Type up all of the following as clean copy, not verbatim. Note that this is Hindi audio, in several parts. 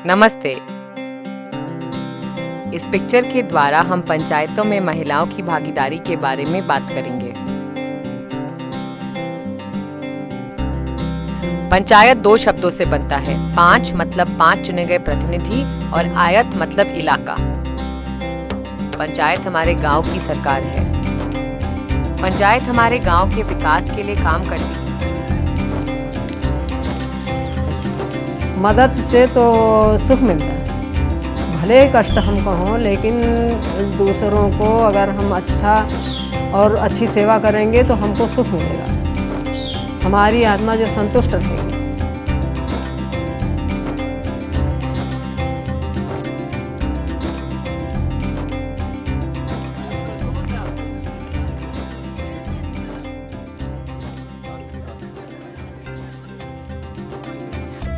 नमस्ते। इस पिक्चर के द्वारा हम पंचायतों में महिलाओं की भागीदारी के बारे में बात करेंगे। पंचायत 2 शब्दों से बनता है। 5 मतलब 5 चुने गए प्रतिनिधि और आयत मतलब इलाका। पंचायत हमारे गांव की सरकार है। पंचायत हमारे गांव के विकास के लिए काम करती है। मदद से तो सुख मिलता है, भले कष्ट हमको हो, लेकिन दूसरों को अगर हम अच्छा और अच्छी सेवा करेंगे तो हमको सुख मिलेगा, हमारी आत्मा जो संतुष्ट रहेगी।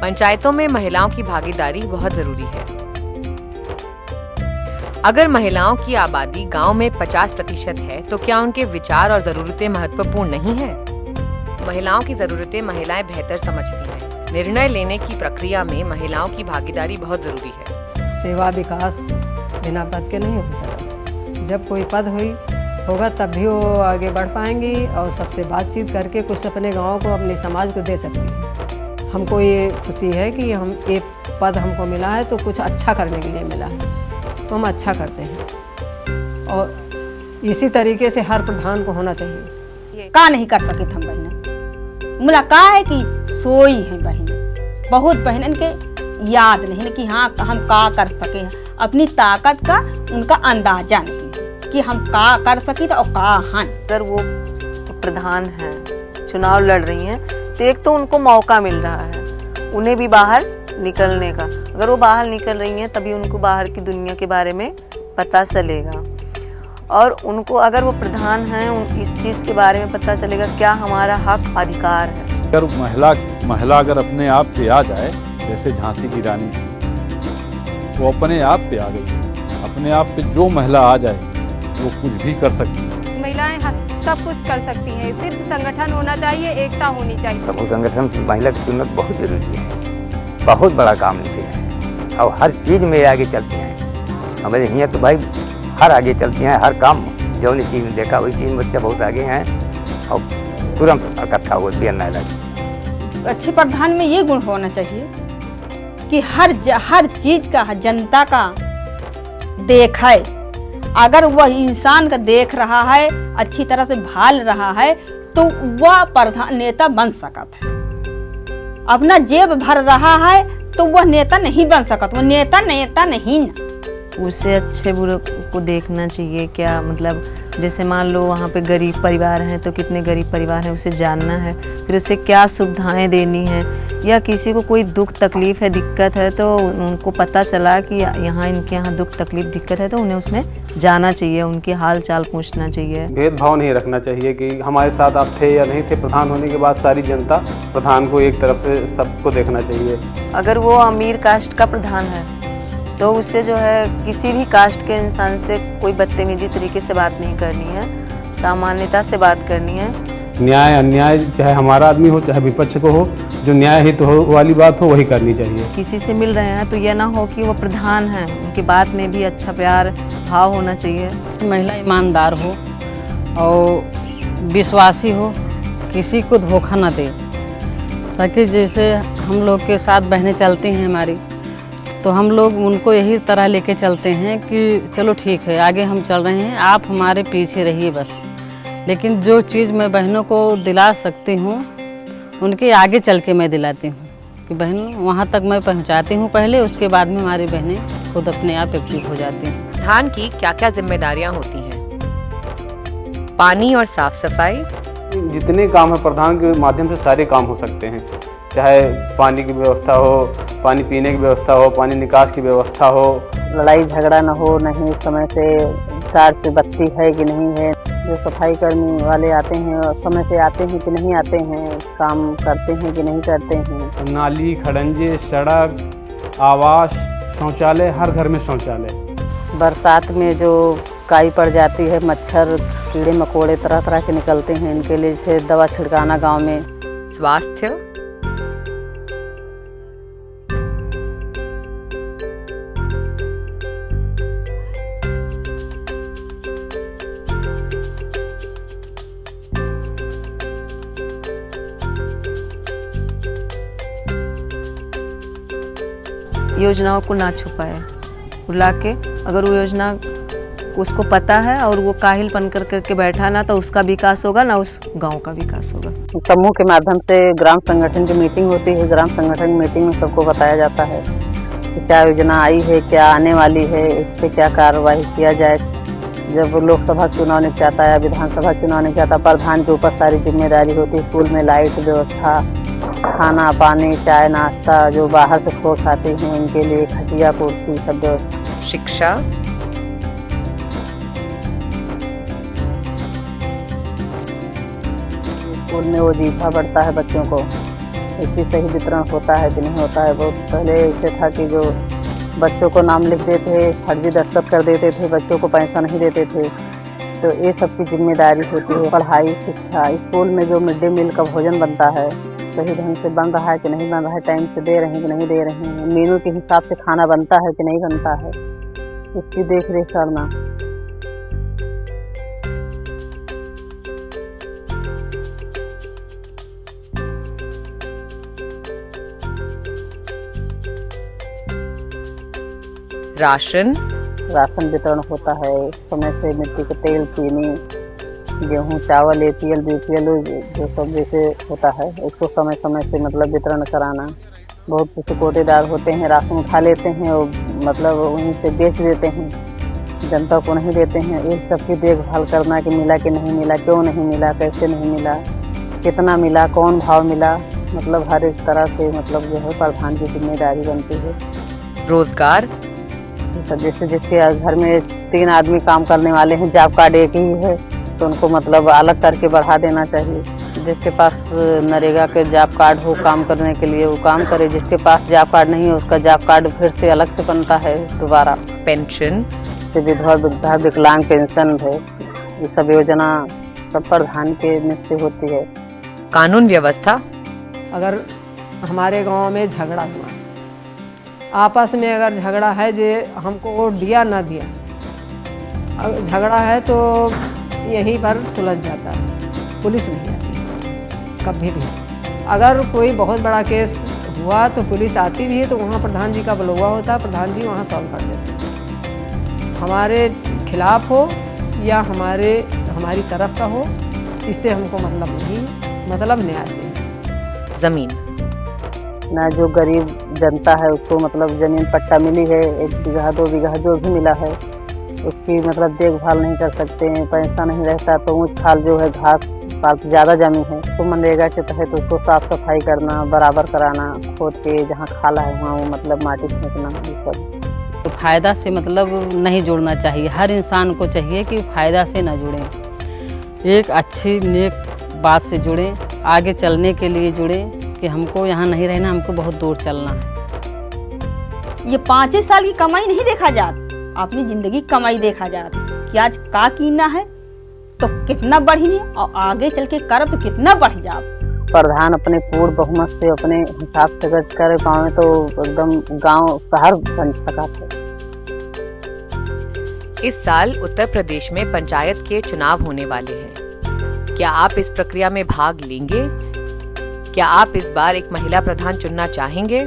पंचायतों में महिलाओं की भागीदारी बहुत जरूरी है। अगर महिलाओं की आबादी गांव में 50% है तो क्या उनके विचार और जरूरतें महत्वपूर्ण नहीं है? महिलाओं की जरूरतें महिलाएं बेहतर समझती हैं। निर्णय लेने की प्रक्रिया में महिलाओं की भागीदारी बहुत जरूरी है। सेवा विकास बिना पद के नहीं हो सकता। जब कोई पद होगा तब भी वो आगे बढ़ पाएंगी और सबसे बातचीत करके कुछ अपने गाँव को, अपने समाज को दे सकती है। हमको ये खुशी है कि हम एक पद हमको मिला है तो कुछ अच्छा करने के लिए मिला है, तो हम अच्छा करते हैं और इसी तरीके से हर प्रधान को होना चाहिए। का नहीं कर सके हम बहन मुला का है कि सोई है बहन, बहुत बहन के याद नहीं है कि हाँ हम का कर सके। अपनी ताकत का उनका अंदाजा नहीं है कि हम का कर सके तो का हन। अगर वो प्रधान हैं, चुनाव लड़ रही हैं, तो एक तो उनको मौका मिल रहा है उन्हें भी बाहर निकलने का। अगर वो बाहर निकल रही हैं तभी उनको बाहर की दुनिया के बारे में पता चलेगा, और उनको अगर वो प्रधान हैं इस चीज़ के बारे में पता चलेगा क्या हमारा हक अधिकार है। अगर महिला अगर अपने आप पे आ जाए, जैसे झांसी की रानी वो अपने आप पे आ गई, अपने आप पे जो महिला आ जाए वो कुछ भी कर सकती है। महिलाएं सब कुछ कर सकती हैं, सिर्फ संगठन होना चाहिए, एकता होनी चाहिए। समूह संगठन महिला की चुनत बहुत जरूरी है, बहुत बड़ा काम होती है और हर चीज़ में आगे चलती हैं। हमारे यहाँ तो भाई हर आगे चलती हैं, हर काम जो चीज़ में देखा वही चीज़ बच्चे बहुत आगे हैं और तुरंत इकट्ठा होती है नायला। अच्छे प्रधान में ये गुण होना चाहिए कि हर चीज का जनता का देखे। अगर वह इंसान का देख रहा है, अच्छी तरह से भाल रहा है, तो वह प्रधान नेता बन सकता है। अपना जेब भर रहा है तो वह नेता नहीं बन सकता, वो नेता नहीं ना। उसे अच्छे बुरे को देखना चाहिए। क्या मतलब जैसे मान लो वहाँ पे गरीब परिवार हैं तो कितने गरीब परिवार हैं उसे जानना है, फिर उसे क्या सुविधाएं देनी है, या किसी को कोई दुख तकलीफ है, दिक्कत है, तो उनको पता चला कि यहाँ इनके यहाँ दुख तकलीफ दिक्कत है तो उन्हें उसमें जाना चाहिए, उनके हाल चाल पूछना चाहिए। भेदभाव नहीं रखना चाहिए कि हमारे साथ आप थे या नहीं थे। प्रधान होने के बाद सारी जनता प्रधान को एक तरफ से सबको देखना चाहिए। अगर वो अमीर कास्ट का प्रधान है तो उससे जो है किसी भी कास्ट के इंसान से कोई बदतमीजी तरीके से बात नहीं करनी है, सामान्यता से बात करनी है। न्याय अन्याय चाहे हमारा आदमी हो चाहे विपक्ष को हो, जो न्याय हित हो वाली बात हो वही करनी चाहिए। किसी से मिल रहे हैं तो यह ना हो कि वो प्रधान हैं, उनकी बात में भी अच्छा प्यार भाव होना चाहिए। महिला ईमानदार हो और विश्वासी हो, किसी को धोखा ना दे, ताकि जैसे हम लोग के साथ बहनें चलती हैं हमारी, तो हम लोग उनको यही तरह लेके चलते हैं कि चलो ठीक है आगे हम चल रहे हैं, आप हमारे पीछे रहिए बस। लेकिन जो चीज़ मैं बहनों को दिला सकती हूँ उनके आगे चल के मैं दिलाती हूँ कि बहन वहाँ तक मैं पहुँचाती हूँ पहले, उसके बाद में हमारी बहनें खुद अपने आप एकजुट हो जाती हैं। प्रधान की क्या क्या जिम्मेदारियां होती हैं? पानी और साफ सफाई। जितने काम है प्रधान के माध्यम से सारे काम हो सकते हैं, चाहे पानी की व्यवस्था हो, पानी पीने की व्यवस्था हो, पानी निकास की व्यवस्था हो। लड़ाई झगड़ा न हो, नहीं समय से कार से बत्ती है कि नहीं है, जो सफाई कर्मी वाले आते हैं समय से आते हैं कि नहीं आते हैं, काम करते हैं कि नहीं करते हैं। नाली, खड़ंजे, सड़क, आवास, शौचालय, हर घर में शौचालय। बरसात में जो काई पड़ जाती है, मच्छर कीड़े मकोड़े तरह तरह के निकलते हैं, इनके लिए जैसे दवा छिड़काना गांव में। स्वास्थ्य। योजनाओं को ना छुपाए, बुला के अगर वो योजना उसको पता है और वो काहिलपन करके बैठा ना, तो उसका विकास होगा ना उस गांव का विकास होगा। समूह के माध्यम से ग्राम संगठन की मीटिंग होती है। ग्राम संगठन मीटिंग में सबको बताया जाता है कि क्या योजना आई है, क्या आने वाली है, इस पर क्या कार्रवाई किया जाए। जब लोकसभा चुनाव निपटाता है या विधानसभा चुनाव निपटाता, प्रधान के ऊपर सारी जिम्मेदारी होती है। स्कूल में लाइट व्यवस्था, खाना पानी, चाय नाश्ता, जो बाहर से खोज आते हैं उनके लिए खटिया कुर्सी सब व्यवस्था। शिक्षा, स्कूल में वजीफा बढ़ता है बच्चों को, इसकी सही वितरण होता है कि नहीं होता है। बहुत पहले ऐसे था कि जो बच्चों को नाम लिख देते थे, फर्जी दस्तखत कर देते थे, बच्चों को पैसा नहीं देते थे। तो ये सब की जिम्मेदारी होती है। पढ़ाई, शिक्षा, स्कूल में जो मिड डे मील का भोजन बनता है सही ढंग से बन रहा है कि नहीं बन रहा है, टाइम से दे रहे हैं कि नहीं दे रहे हैं, मेनू के हिसाब से खाना बनता है कि नहीं बनता है, इसकी देख रेख करना। राशन वितरण होता है समय से। मिट्टी के तेल, चीनी, गेहूं, चावल, APL, BPL जो सब जैसे होता है उसको समय समय से मतलब वितरण कराना। बहुत कुछ कोटेदार होते हैं, राशन उठा लेते हैं और मतलब वहीं से बेच देते हैं, जनता को नहीं देते हैं। इस सब की देखभाल करना कि मिला कि नहीं मिला, क्यों नहीं मिला, कैसे नहीं मिला, कितना मिला, कौन भाव मिला, मतलब हर एक तरह से मतलब जो है प्रधान की जिम्मेदारी बनती है। रोजगार, जैसे जिसके घर में 3 आदमी काम करने वाले हैं, जॉब कार्ड एक ही है तो उनको मतलब अलग करके बढ़ा देना चाहिए। जिसके पास नरेगा के जॉब कार्ड हो काम करने के लिए वो काम करे, जिसके पास जॉब कार्ड नहीं है उसका जॉब कार्ड फिर से अलग से बनता है दोबारा। पेंशन, विधवा वृद्धा विकलांग पेंशन है, ये सब योजना सब प्रधान के निश्चय होती है। कानून व्यवस्था, अगर हमारे गांव में झगड़ा हुआ, आपस में अगर झगड़ा है जो हमको वोट दिया ना दिया, अगर झगड़ा है तो यहीं पर सुलझ जाता है, पुलिस नहीं आती कभी भी। अगर कोई बहुत बड़ा केस हुआ तो पुलिस आती भी है तो वहाँ प्रधान जी का बुलावा होता है, प्रधान जी वहाँ सॉल्व कर देते हैं। हमारे खिलाफ हो या हमारी तरफ का हो, इससे हमको मतलब नहीं, मतलब न्याय से। जमीन ना जो गरीब जनता है उसको मतलब जमीन पट्टा मिली है, 1 बीघा 2 बीघा जो भी मिला है उसकी मतलब देखभाल नहीं कर सकते हैं, पैसा नहीं रहता तो ऊँच खाल जो है घास पात ज़्यादा जमी है तो मनरेगा के तहत उसको साफ सफाई करना, बराबर कराना, खोद के जहाँ खाला है वहाँ वो मतलब माटी फेंकना, ये सब। तो फ़ायदा से मतलब नहीं जुड़ना चाहिए। हर इंसान को चाहिए कि फ़ायदा से ना जुड़ें, एक अच्छी नेक बात से जुड़ें, आगे चलने के लिए जुड़ें कि हमको यहाँ नहीं रहना, हमको बहुत दूर चलना है। ये 5 साल की कमाई नहीं देखा जात, अपनी जिंदगी कमाई देखा जात कि आज का कीना है तो कितना बढ़ी और आगे चल के करब तो कितना बढ़ जाब। प्रधान अपने पूर्ण बहुमत से अपने हिसाब से अगर करे पावे तो एकदम गांव शहर बन सका था। इस साल उत्तर प्रदेश में पंचायत के चुनाव होने वाले हैं। क्या आप इस प्रक्रिया में भाग लेंगे? क्या आप इस बार एक महिला प्रधान चुनना चाहेंगे?